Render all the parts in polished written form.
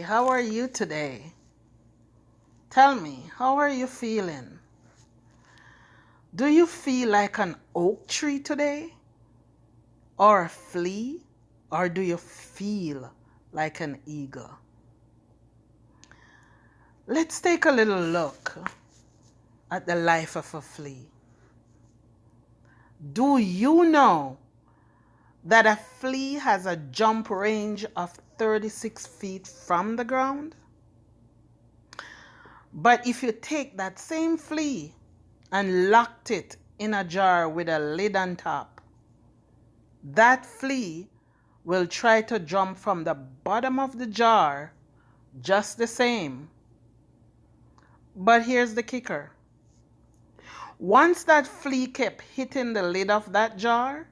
how are you today? Tell me, how are you feeling? Do you feel like an oak tree today? Or a flea? Or do you feel like an eagle? Let's take a little look at the life of a flea. Do you know that a flea has a jump range of 36 feet from the ground? But if you take that same flea and locked it in a jar with a lid on top, that flea will try to jump from the bottom of the jar just the same. But here's the kicker. Once that flea kept hitting the lid of that jar,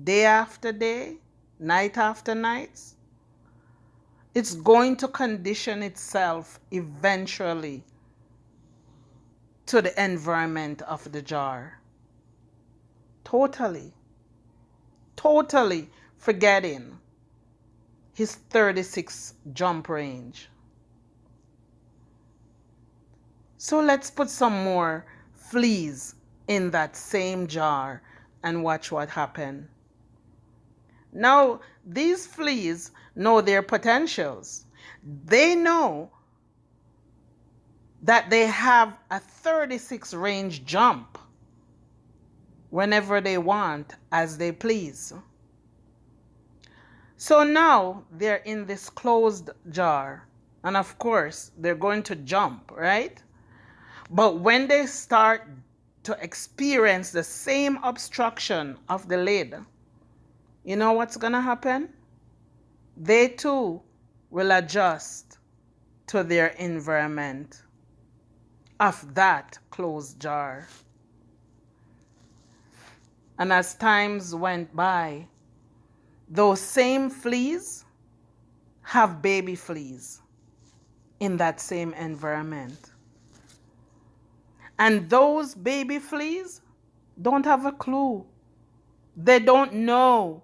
day after day, night after night, it's going to condition itself eventually to the environment of the jar. Totally forgetting his 36 jump range. So let's put some more fleas in that same jar and watch what happens. Now, these fleas know their potentials. They know that they have a 36 range jump whenever they want, as they please. So now they're in this closed jar, and of course they're going to jump, right? But when they start to experience the same obstruction of the lid, you know what's going to happen? They too will adjust to their environment of that closed jar. And as times went by, those same fleas have baby fleas in that same environment. And those baby fleas don't have a clue. They don't know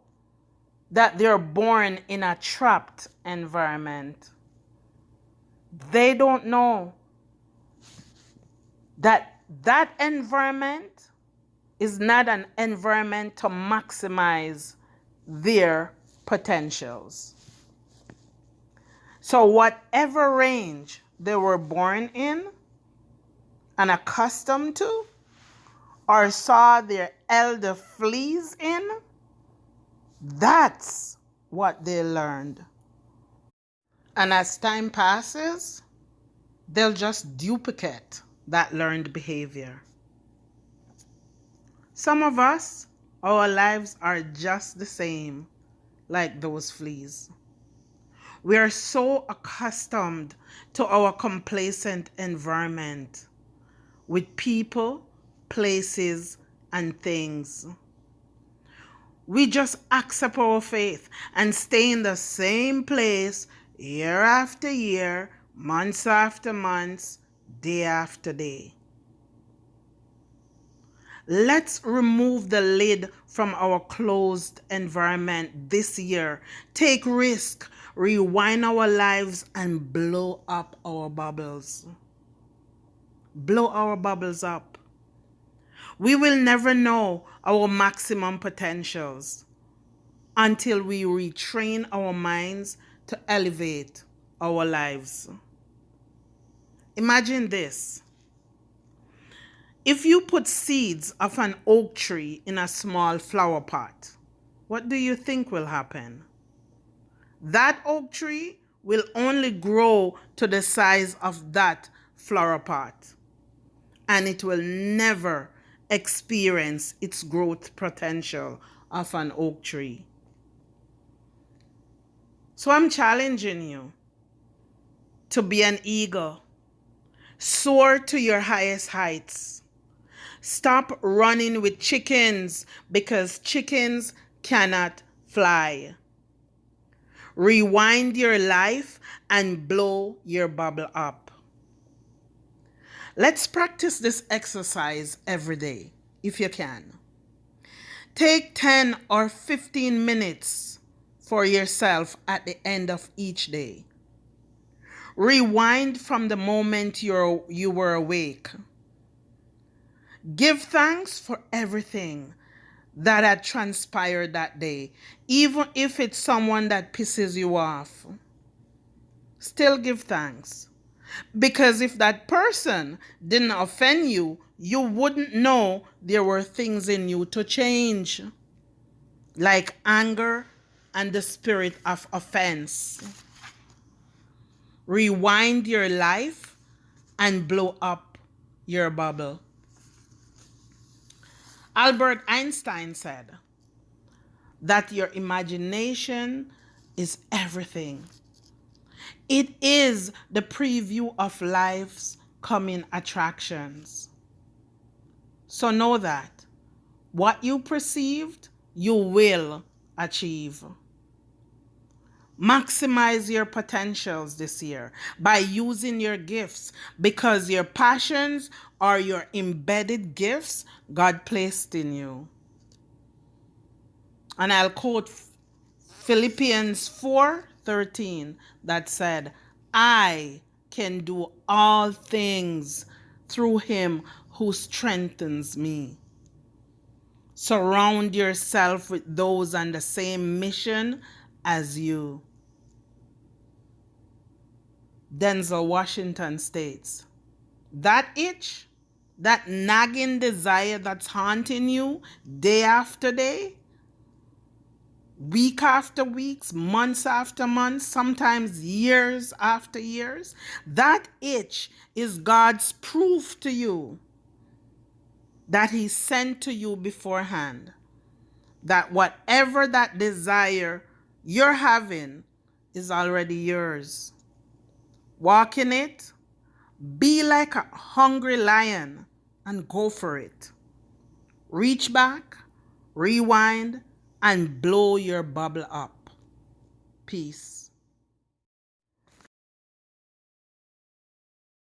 that they're born in a trapped environment. They don't know that that environment is not an environment to maximize their potentials. So whatever range they were born in and accustomed to, or saw their elder fleas in, that's what they learned. And as time passes, they'll just duplicate that learned behavior. Some of us, our lives are just the same like those fleas. We are so accustomed to our complacent environment with people, places, and things. We just accept our faith and stay in the same place year after year, months after months, day after day. Let's remove the lid from our closed environment this year. Take risk, rewind our lives, and blow up our bubbles. Blow our bubbles up. We will never know our maximum potentials until we retrain our minds to elevate our lives. Imagine this. If you put seeds of an oak tree in a small flower pot, what do you think will happen? That oak tree will only grow to the size of that flower pot, and it will never experience its growth potential of an oak tree. So I'm challenging you to be an eagle. Soar to your highest heights. Stop running with chickens because chickens cannot fly. Rewind your life and blow your bubble up. Let's practice this exercise every day, if you can. Take 10 or 15 minutes for yourself at the end of each day. Rewind from the moment you were awake. Give thanks for everything that had transpired that day, even if it's someone that pisses you off. Still give thanks. Because if that person didn't offend you, you wouldn't know there were things in you to change, like anger and the spirit of offense. Rewind your life and blow up your bubble. Albert Einstein said that your imagination is everything. It is the preview of life's coming attractions. So know that what you perceived, you will achieve. Maximize your potentials this year by using your gifts, because your passions are your embedded gifts God placed in you. And I'll quote Philippians 4:13 that said, I can do all things through him who strengthens me. Surround yourself with those on the same mission as you. Denzel Washington states, that itch, that nagging desire that's haunting you day after day, week after weeks, months after months, sometimes years after years, that itch is God's proof to you that he sent to you beforehand, that whatever that desire you're having is already yours. Walk in it, be like a hungry lion and go for it. Reach back, rewind, and blow your bubble up. Peace.